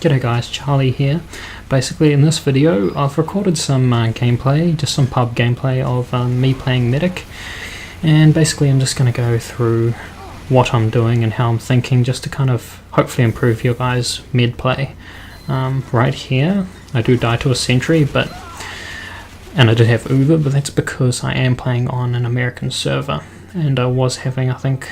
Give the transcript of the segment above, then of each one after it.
G'day guys, Charlie here. Basically in this video I've recorded some gameplay, just some pub gameplay of me playing medic, and basically I'm just going to go through what I'm doing and how I'm thinking, just to kind of hopefully improve your guys' med play. Right here I do die to a sentry, and I did have Uber, but that's because I am playing on an American server and I was having, I think,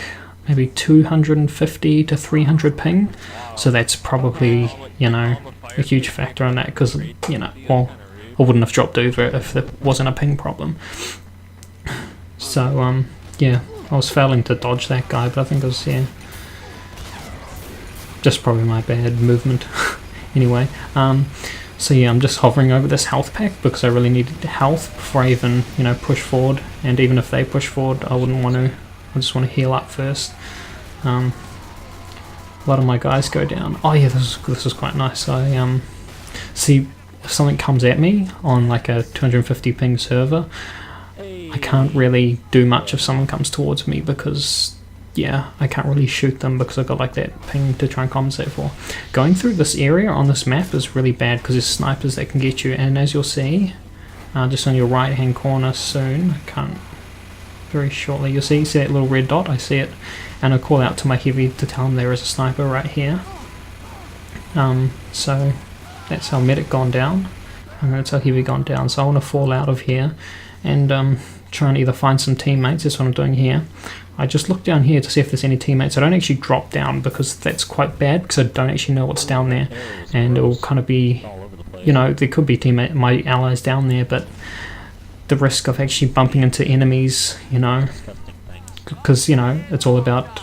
maybe 250 to 300 ping, so that's probably, you know, a huge factor on that, because, you know, well, I wouldn't have dropped over if there wasn't a ping problem. So yeah, I was failing to dodge that guy, but I think it was, yeah, just probably my bad movement. Anyway, so yeah, I'm just hovering over this health pack because I really needed health before I even, you know, push forward, and even if they push forward I wouldn't want to. I just want to heal up first. A lot of my guys go down. Oh yeah, this is quite nice. I see if something comes at me on like a 250 ping server, I can't really do much if someone comes towards me, because yeah, I can't really shoot them because I've got like that ping to try and compensate for. Going through this area on this map is really bad because there's snipers that can get you, and as you'll see, just on your right hand corner soon, I can't, very shortly, you'll see that little red dot, I see it, and I call out to my heavy to tell him there is a sniper right here. So that's our medic gone down, and that's our heavy gone down, so I want to fall out of here and try and either find some teammates. That's what I'm doing here. I just look down here to see if there's any teammates. I don't actually drop down because that's quite bad, because I don't actually know what's down there, and it will kind of be, you know, there could be my allies down there, but the risk of actually bumping into enemies, you know, because, you know, it's all about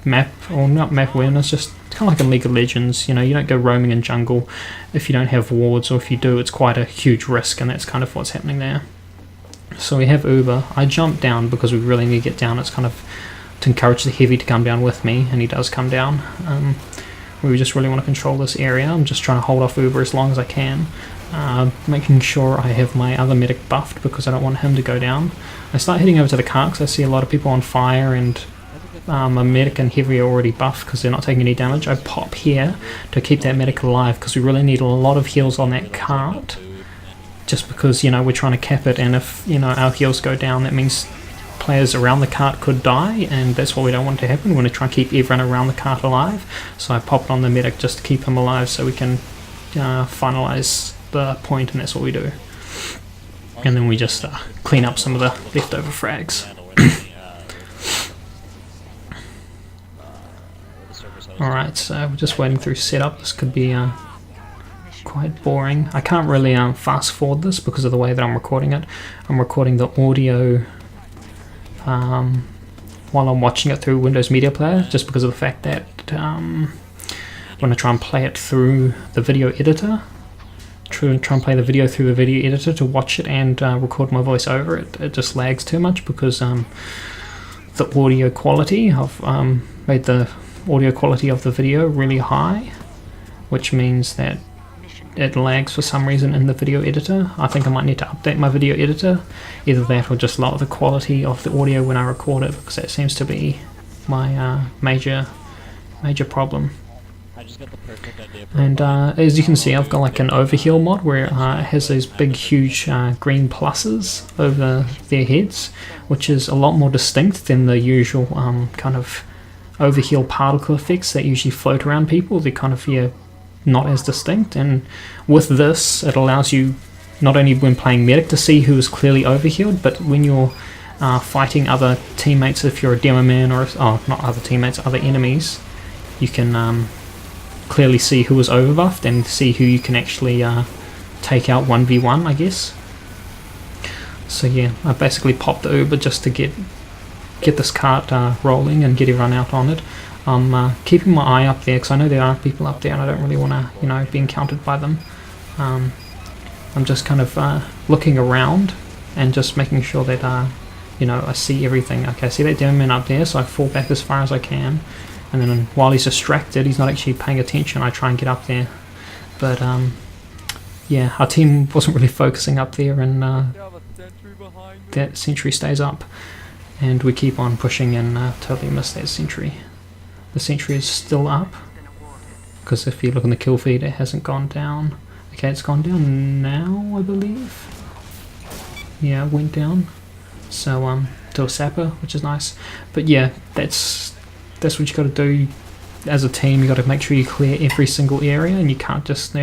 map, or not map awareness, just kind of like in League of Legends, you know, you don't go roaming in jungle if you don't have wards, or if you do, it's quite a huge risk, and that's kind of what's happening there. So we have Uber. I jump down because we really need to get down. It's kind of to encourage the heavy to come down with me, and he does come down. We just really want to control this area. I'm just trying to hold off Uber as long as I can. Making sure I have my other medic buffed because I don't want him to go down. I start heading over to the car because I see a lot of people on fire, and my medic and heavy are already buffed because they're not taking any damage. I pop here to keep that medic alive because we really need a lot of heals on that cart, just because, you know, we're trying to cap it, and if, you know, our heals go down, that means players around the cart could die, and that's what we don't want to happen. We want to try and keep everyone around the cart alive, so I pop it on the medic just to keep him alive so we can finalize the point, and that's what we do. And then we just clean up some of the leftover frags. Alright, so we're just waiting through setup. This could be quite boring. I can't really fast forward this because of the way that I'm recording it. I'm recording the audio while I'm watching it through Windows Media Player, just because of the fact that when I try and play it through the video editor, try and play the video through the video editor to watch it and record my voice over it, it just lags too much because the audio quality, I've made the audio quality of the video really high, which means that it lags for some reason in the video editor. I think I might need to update my video editor, either that or just lower the quality of the audio when I record it, because that seems to be my major problem. And as you can see, I've got like an overheal mod where it has those big huge green pluses over their heads, which is a lot more distinct than the usual kind of overheal particle effects that usually float around people. They're kind of, yeah, not as distinct, and with this it allows you not only when playing medic to see who is clearly overhealed, but when you're fighting other teammates, if you're a demo man, or not other teammates, other enemies, you can clearly see who is overbuffed and see who you can actually take out 1v1, I guess. So yeah, I basically popped the Uber just to get this cart rolling and get everyone out on it. I'm keeping my eye up there because I know there are people up there and I don't really want to, you know, be encountered by them. I'm just kind of looking around and just making sure that, you know, I see everything. Okay, I see that demo man up there, so I fall back as far as I can. And then while he's distracted, he's not actually paying attention, I try and get up there. But yeah, our team wasn't really focusing up there, and that sentry stays up. And we keep on pushing and totally miss that sentry. The sentry is still up. because if you look in the kill feed, it hasn't gone down. Okay, it's gone down now, I believe. Yeah, it went down. So to a sapper, which is nice. But yeah, that's what you got to do as a team. You got to make sure you clear every single area, and you can't just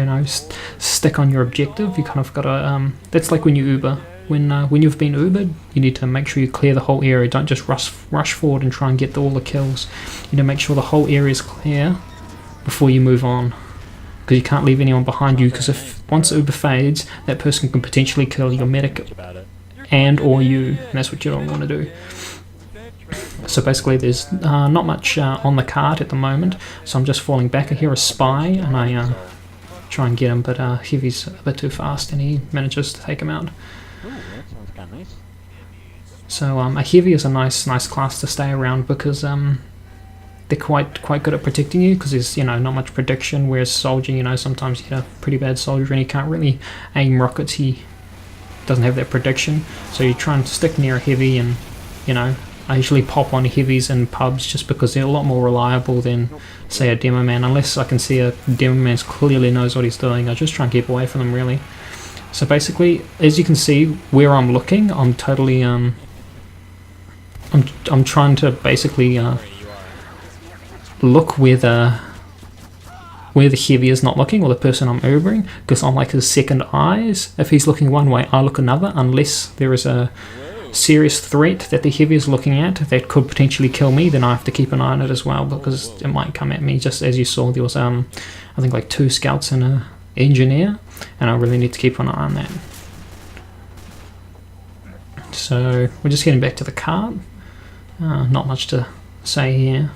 stick on your objective. You kind of got to. That's like when you Uber. When you've been Ubered, you need to make sure you clear the whole area. Don't just rush forward and try and get all the kills. You need to make sure the whole area is clear before you move on, because you can't leave anyone behind you. Because if once Uber fades, that person can potentially kill your medic and or you, and that's what you don't want to do. So basically, there's not much on the card at the moment. So I'm just falling back. I hear a spy, and I try and get him, but Heavy's a bit too fast, and he manages to take him out. So a Heavy is a nice class to stay around, because they're quite good at protecting you, because there's not much prediction. Whereas Soldier, sometimes you get a pretty bad Soldier and he can't really aim rockets. He doesn't have that prediction. So you try and stick near a Heavy, and I usually pop on Heavies in pubs just because they're a lot more reliable than, say, a Demo Man. Unless I can see a Demo Man clearly knows what he's doing, I just try and keep away from them, really. So basically, as you can see, where I'm looking, I'm totally I'm trying to basically look where the Heavy is not looking, or the person I'm Ubering, because I'm like his second eyes. If he's looking one way, I look another, unless there is a serious threat that the Heavy is looking at that could potentially kill me. Then I have to keep an eye on it as well, because it might come at me. Just as you saw, there was I think like 2 scouts and a engineer, and I really need to keep an eye on that. So we're just getting back to the cart. Not much to say here.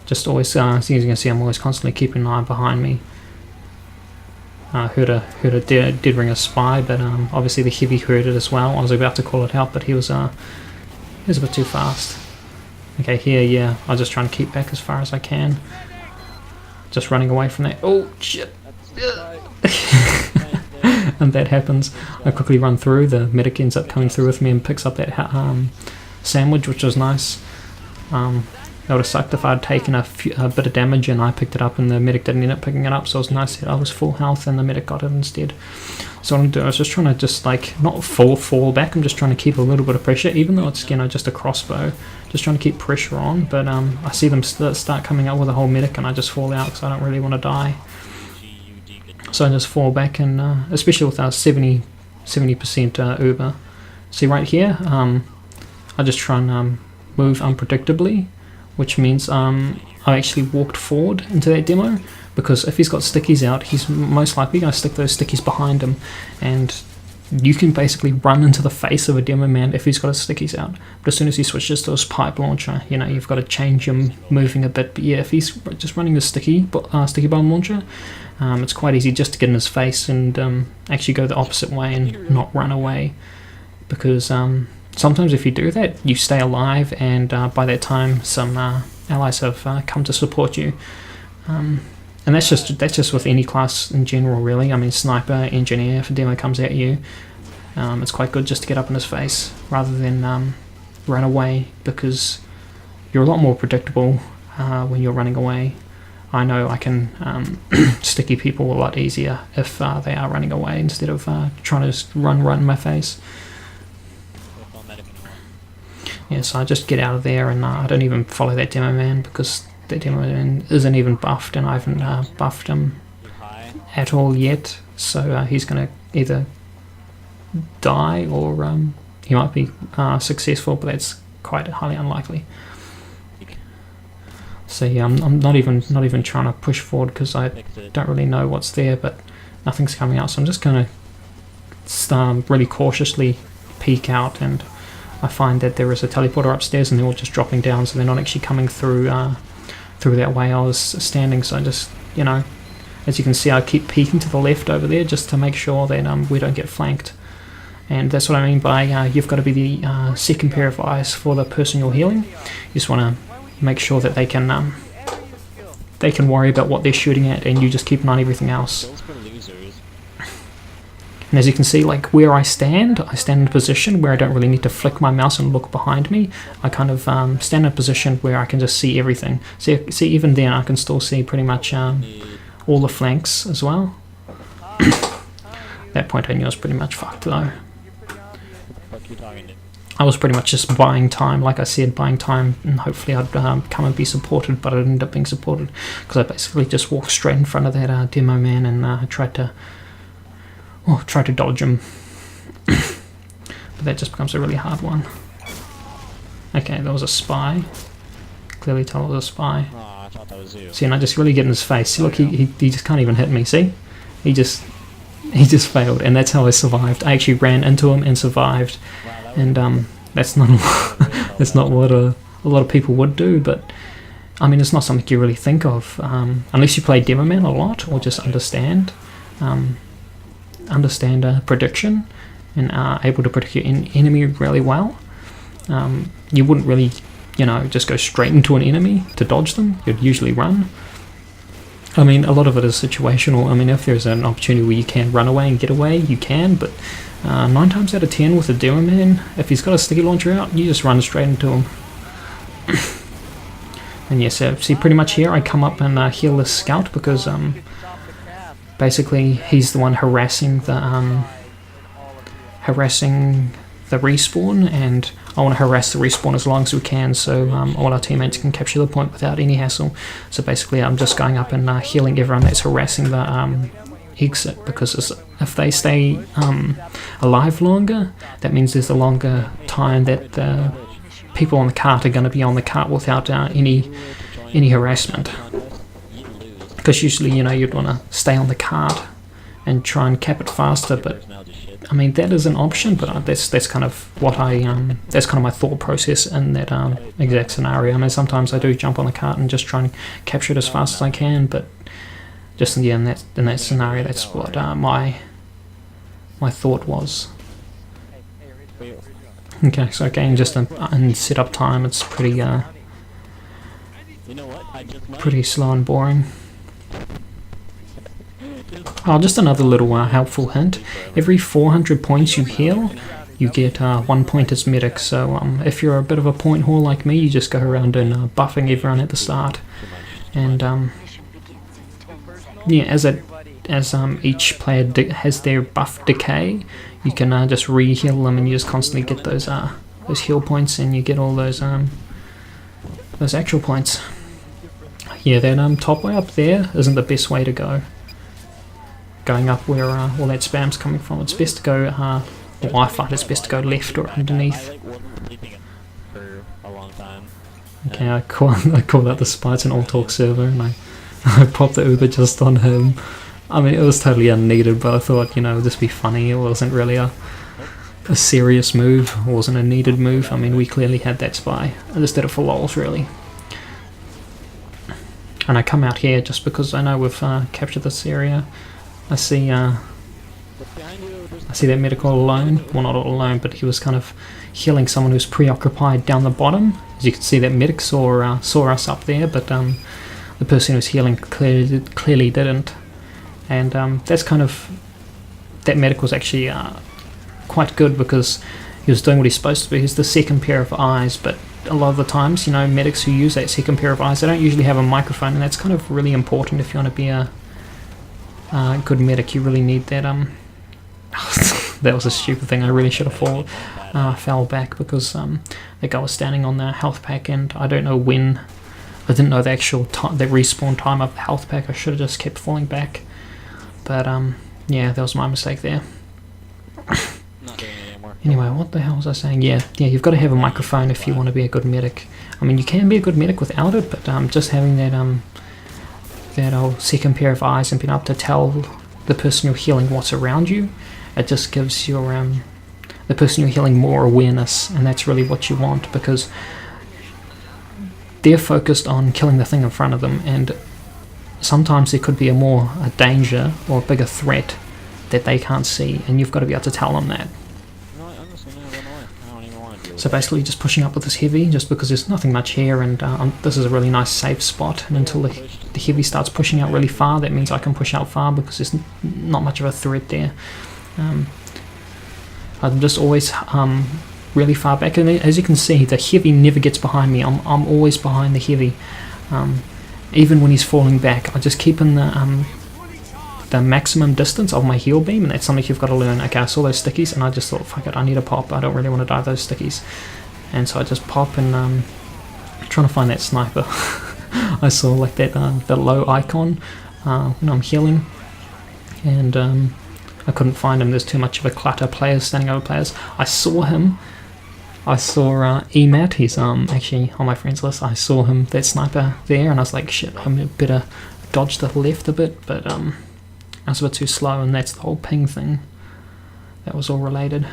Just always, as you can see, I'm always constantly keeping an eye behind me. Heard a did ring a spy, but obviously the Heavy heard it as well. I was about to call it out, but he was a bit too fast. Okay, here, yeah, I'll just try and keep back as far as I can. Just running away from that. Oh shit! And that happens. I quickly run through. The medic ends up coming through with me and picks up that sandwich, which was nice. It would have sucked if I'd taken a bit of damage and I picked it up and the medic didn't end up picking it up, so it was nice that I was full health and the medic got it instead. So what I'm doing, I was just trying to not fall back, I'm just trying to keep a little bit of pressure, even though it's just a crossbow, just trying to keep pressure on, but I see them start coming up with a whole medic and I just fall out because I don't really want to die. So I just fall back, and especially with our 70% Uber. See right here, I just try and move unpredictably, which means I actually walked forward into that demo, because if he's got stickies out, he's most likely going to stick those stickies behind him, and you can basically run into the face of a demo man if he's got his stickies out. But as soon as he switches to his pipe launcher, you've got to change him moving a bit. But yeah, if he's just running the sticky bomb launcher, it's quite easy just to get in his face and actually go the opposite way and not run away, because sometimes if you do that, you stay alive, and by that time some allies have come to support you. And that's just with any class in general, really. I mean, sniper, engineer, if a demo comes at you, it's quite good just to get up in his face rather than run away, because you're a lot more predictable when you're running away. I know I can sticky people a lot easier if they are running away instead of trying to just run right in my face. Yeah, so I just get out of there, and I don't even follow that demo man, because that demo man isn't even buffed, and I haven't buffed him at all yet. So he's going to either die or he might be successful, but that's quite highly unlikely. So yeah, I'm not even trying to push forward, because I don't really know what's there, but nothing's coming out. So I'm just going to really cautiously peek out, and I find that there is a teleporter upstairs, and they're all just dropping down, so they're not actually coming through that way I was standing. So I just, as you can see, I keep peeking to the left over there just to make sure that we don't get flanked. And that's what I mean by you've got to be the second pair of eyes for the person you're healing. You just want to make sure that they can worry about what they're shooting at, and you just keep an eye on everything else. And as you can see, like where I stand in a position where I don't really need to flick my mouse and look behind me. I kind of stand in a position where I can just see everything. See, even then I can still see pretty much all the flanks as well. That point I knew I was pretty much fucked though. I was pretty much just buying time, like I said, buying time, and hopefully I'd come and be supported, but I didn't end up being supported because I basically just walked straight in front of that demo man and tried to dodge him. But that just becomes a really hard one. Okay, there was a spy. Clearly tell it was a spy. Oh, I thought that was you. See, and I just really get in his face. See, look, he just can't even hit me, see? He just failed, and that's how I survived. I actually ran into him and survived. And that's not that's not what a lot of people would do, but I mean it's not something you really think of unless you play Demo Man a lot or just understand prediction and are able to predict your enemy really well. You wouldn't really, just go straight into an enemy to dodge them. You'd usually run. I mean, a lot of it is situational. I mean, if there's an opportunity where you can run away and get away, you can, but 9 times out of 10 with a Demo Man, if he's got a sticky launcher out, you just run straight into him. And yes, see, pretty much here I come up and heal this scout because basically he's the one harassing the respawn, and I want to harass the respawn as long as we can, so all our teammates can capture the point without any hassle. So basically I'm just going up and healing everyone that's harassing the exit, because if they stay alive longer, that means there's a longer time that the people on the cart are going to be on the cart without any harassment. Because usually, you'd want to stay on the cart and try and cap it faster, but I mean that is an option, but that's kind of what that's kind of my thought process in that exact scenario. I mean, sometimes I do jump on the cart and just try and capture it as fast as I can, but just in that scenario, that's what my thought was. Okay, so again, just in setup time, it's pretty slow and boring. Oh, just another little helpful hint. Every 400 points you heal, you get 1 point as medic. So if you're a bit of a point whore like me, you just go around and buffing everyone at the start. And yeah, as each player has their buff decay, you can just re-heal them, and you just constantly get those heal points, and you get all those actual points. Yeah, that top way up there isn't the best way to go. Going up where all that spam's coming from, it's best to go. Well, I find it's best to go left or underneath. Okay, I call out the spy. It's an all-talk server, and I popped the Uber just on him. I mean, it was totally unneeded, but I thought, it'd just be funny. It wasn't really a serious move. It wasn't a needed move. I mean, we clearly had that spy. I just did it for lols, really. And I come out here just because I know we've captured this area. I see that medical alone. Well, not all alone, but he was kind of healing someone who's preoccupied down the bottom. As you can see, that medic saw us up there, but the person who was healing clearly didn't. And that's kind of, that medic was actually quite good because he was doing what he's supposed to be. He's the second pair of eyes, but a lot of the times, medics who use that second pair of eyes, they don't usually have a microphone, and that's kind of really important if you want to be a good medic. You really need that. That was a stupid thing. I really should have fell back because the guy was standing on the health pack, and I don't know when. I didn't know the actual the respawn time of the health pack. I should have just kept falling back. But yeah, that was my mistake there. Anyway, what the hell was I saying? Yeah, you've got to have a microphone if you want to be a good medic. I mean, you can be a good medic without it, but just having that old second pair of eyes and being able to tell the person you're healing what's around you, it just gives your the person you're healing more awareness, and that's really what you want, because they're focused on killing the thing in front of them, and sometimes there could be a danger or a bigger threat that they can't see, and you've got to be able to tell them that. So basically just pushing up with this heavy, just because there's nothing much here, and this is a really nice safe spot, and until the heavy starts pushing out really far, that means I can push out far because there's not much of a threat there. I'm just always really far back, and as you can see, the heavy never gets behind me. I'm always behind the heavy. Even when he's falling back, I just keep in the maximum distance of my heal beam, and that's something you've got to learn. Okay, I saw those stickies, and I just thought, fuck it, I need a pop. I don't really want to die of those stickies, and so I just pop and trying to find that sniper. I saw like that the low icon when I'm healing, and I couldn't find him. There's too much of a clutter, players standing over players. I saw him. I saw Emat, he's actually on my friends list. I saw him, that sniper there, and I was like, shit, I better dodge to the left a bit, but I was a bit too slow, and that's the whole ping thing. That was all related.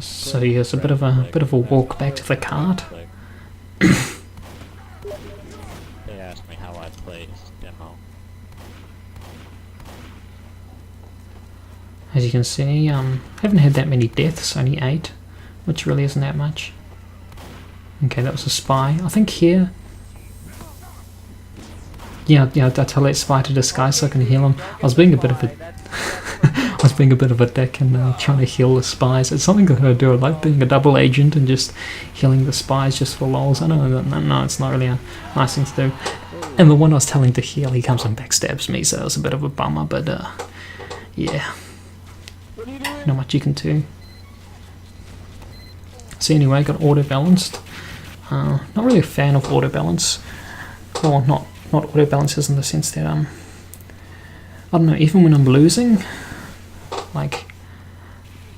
So yeah, it's a bit of a walk back to the cart. They asked me how I played demo. As you can see, haven't had that many deaths, only 8, which really isn't that much. Okay, that was a spy. I think here... Yeah, I tell that spy to disguise so I can heal him. I was being a bit of a... I was being a bit of a dick and trying to heal the spies. It's something that I do. I like being a double agent and just healing the spies just for lols. I know that no, it's not really a nice thing to do. And the one I was telling to heal, he comes and backstabs me, so it was a bit of a bummer, but yeah. Not much you can do. So anyway, got auto balanced. Not really a fan of auto balance. Well, not auto balances in the sense that I don't know, even when I'm losing, like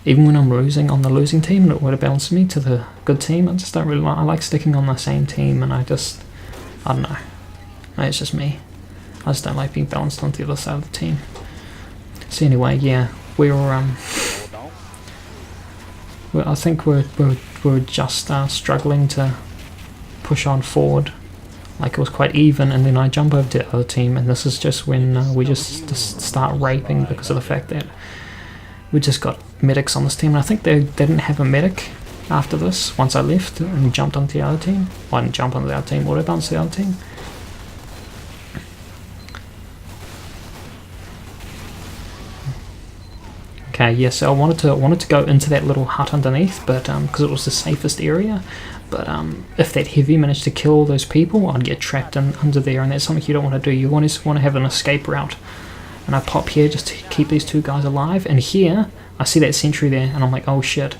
even when I'm losing on the losing team and it auto balances me to the good team, I just don't really like. I like sticking on the same team, and I don't know. Maybe it's just me. I just don't like being balanced on the other side of the team. So anyway, yeah, we were I think we're just struggling to push on forward. Like it was quite even, and then I jump over to the other team, and this is just when we just start raping because of the fact that we just got medics on this team. And I think they didn't have a medic after this once I left and jumped onto the other team. Well, I didn't jump onto the other team, auto bounce the other team. Okay, yeah, so I wanted to go into that little hut underneath, but because it was the safest area. But if that heavy managed to kill all those people, I'd get trapped under there, and that's something you don't want to do. You always want to have an escape route. And I pop here just to keep these two guys alive. And here, I see that sentry there, and I'm like, oh shit.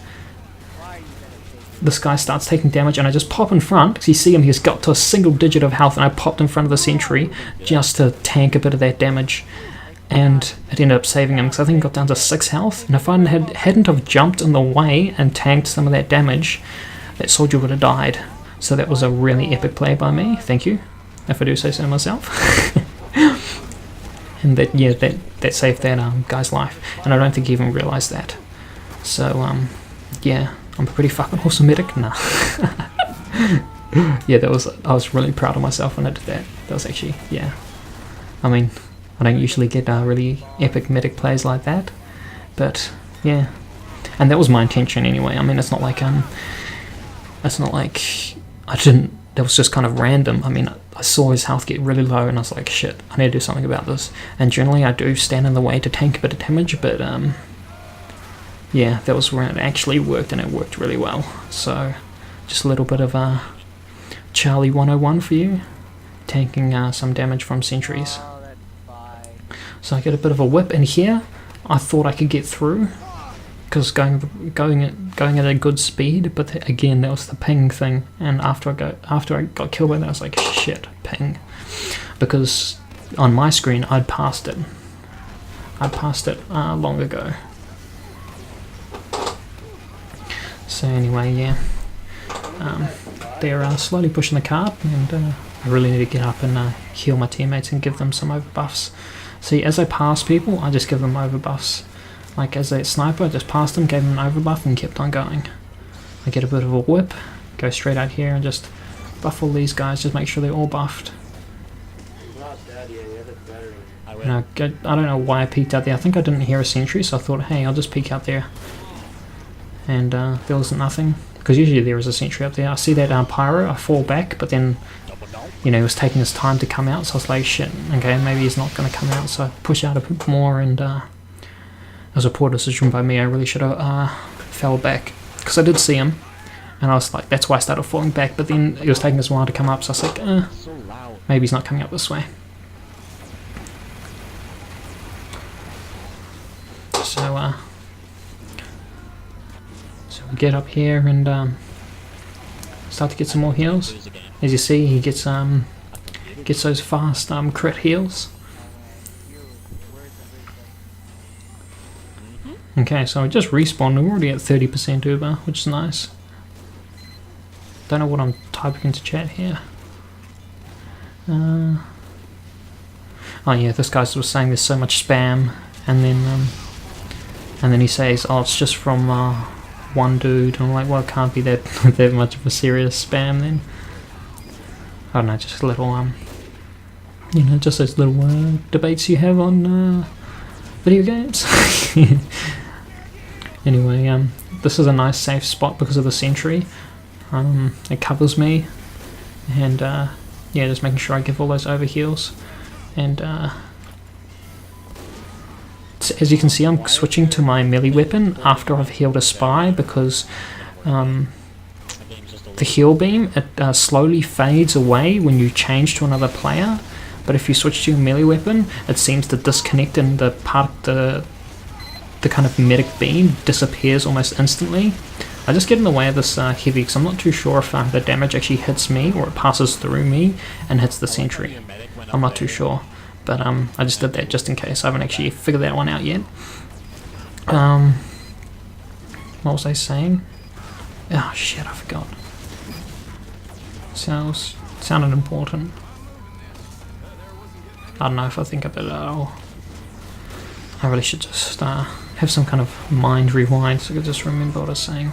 This guy starts taking damage, and I just pop in front, because you see him, he's got to a single digit of health, and I popped in front of the sentry just to tank a bit of that damage. And it ended up saving him, because I think he got down to 6 health. And if I hadn't have jumped in the way and tanked some of that damage, that soldier would have died. So that was a really epic play by me. Thank you, if I do say so myself. And that, yeah, that saved that guy's life. And I don't think he even realised that. So yeah, I'm a pretty fucking awesome medic. Nah. Yeah, I was really proud of myself when I did that. That was actually, yeah. I mean, I don't usually get really epic medic plays like that, but yeah. And that was my intention anyway. I mean, it's not like I didn't, that was just kind of random. I mean, I saw his health get really low and I was like, shit, I need to do something about this. And generally I do stand in the way to tank a bit of damage, but yeah, that was where it actually worked, and it worked really well. So just a little bit of Charlie 101 for you, tanking some damage from sentries. So I get a bit of a whip, and here I thought I could get through because going at a good speed, but again that was the ping thing. And after I got killed by that, I was like, shit, ping, because on my screen I'd passed it long ago. So anyway, yeah, they're slowly pushing the cart, and I really need to get up and heal my teammates and give them some overbuffs. See, as I pass people, I just give them overbuffs. Like as a sniper, I just passed them, gave them an overbuff, and kept on going. I get a bit of a whip, go straight out here and just buff all these guys, just make sure they're all buffed. And I don't know why I peeked out there. I think I didn't hear a sentry, so I thought, hey, I'll just peek out there. And there was nothing, because usually there is a sentry up there. I see that pyro, I fall back, but then you know, he was taking his time to come out, so I was like, shit, okay, maybe he's not going to come out, so I push out a bit more, and it was a poor decision by me. I really should have fell back, because I did see him, and I was like, that's why I started falling back, but then it was taking us a while to come up, so I was like, maybe he's not coming up this way. So we get up here and start to get some more heals. As you see, he gets those fast crit heals. Okay, so I just respawned. We're already at 30% Uber, which is nice. Don't know what I'm typing into chat here. Oh yeah, this guy was saying there's so much spam, and then he says, oh, it's just from one dude. And I'm like, well, it can't be that that much of a serious spam then. I don't know, just a little you know, just those little debates you have on video games. Anyway, this is a nice safe spot because of the sentry. It covers me, and yeah, just making sure I give all those overheals. And as you can see, I'm switching to my melee weapon after I've healed a spy, because the heal beam, it slowly fades away when you change to another player, but if you switch to your melee weapon, it seems to disconnect, and the kind of medic beam disappears almost instantly. I just get in the way of this heavy because I'm not too sure if the damage actually hits me or it passes through me and hits the sentry. I'm not too sure, but I just did that just in case. I haven't actually figured that one out yet. What was I saying? Oh shit, I forgot. Sounded important. I don't know if I think of it at all. I really should just have some kind of mind rewind so I could just remember what I was saying.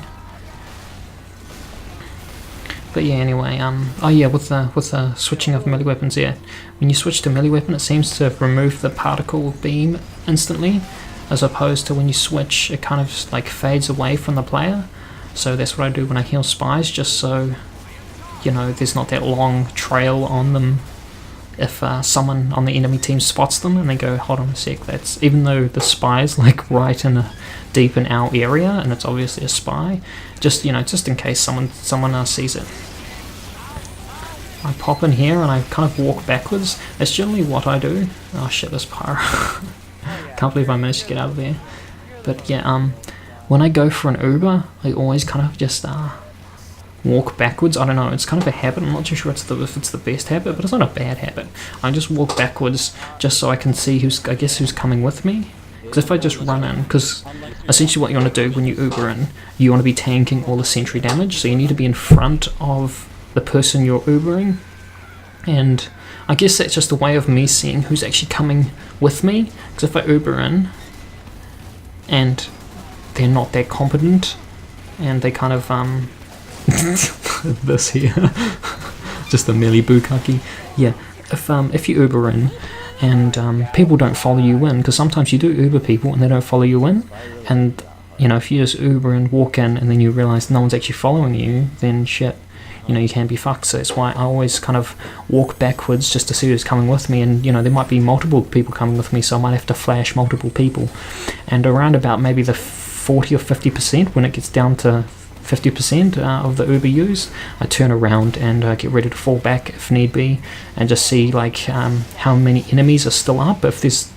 But yeah, anyway, oh yeah, with the switching of melee weapons, yeah, when you switch to melee weapon, it seems to remove the particle beam instantly, as opposed to when you switch, it kind of like fades away from the player. So that's what I do when I heal spies, just so, you know, there's not that long trail on them. If someone on the enemy team spots them and they go, hold on a sec, that's, even though the spy's like right in deep in our area and it's obviously a spy, just, you know, just in case someone sees it. I pop in here and I kind of walk backwards. That's generally what I do. Oh shit, this pyro. Can't believe I managed to get out of there. But yeah, when I go for an Uber, I always kind of just walk backwards. I don't know, it's kind of a habit. I'm not too sure if it's the best habit, but it's not a bad habit. I just walk backwards just so I can see who's coming with me. Because if I just run in, because essentially what you want to do when you Uber in, you want to be tanking all the sentry damage, so you need to be in front of the person you're Ubering. And I guess that's just a way of me seeing who's actually coming with me. Because if I Uber in and they're not that competent and they kind of this here just a melee bukkake. Yeah, if you Uber in and people don't follow you in, because sometimes you do Uber people and they don't follow you in, and you know, if you just Uber and walk in and then you realize no one's actually following you, then shit, you know, you can be fucked. So that's why I always kind of walk backwards just to see who's coming with me. And you know, there might be multiple people coming with me, so I might have to flash multiple people. And around about maybe the 40 or 50%, when it gets down to 50% of the Uber used, I turn around and get ready to fall back if need be, and just see like how many enemies are still up. If there's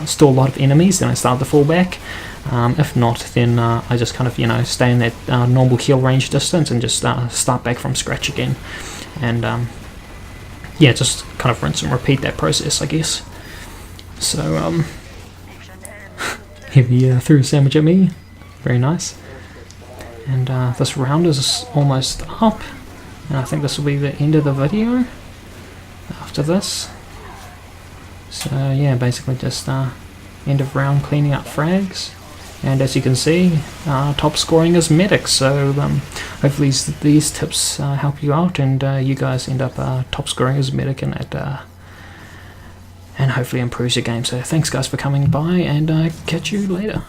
still a lot of enemies, then I start to fall back. If not, then I just kind of, you know, stay in that normal heal range distance and just start back from scratch again. And yeah, just kind of rinse and repeat that process, I guess. So he threw a sandwich at me. Very nice. And this round is almost up, and I think this will be the end of the video after this. So yeah, basically just end of round cleaning up frags, and as you can see, top scoring is medic. So hopefully these tips help you out, and you guys end up top scoring as medic, and that and hopefully improves your game. So thanks guys for coming by, and catch you later.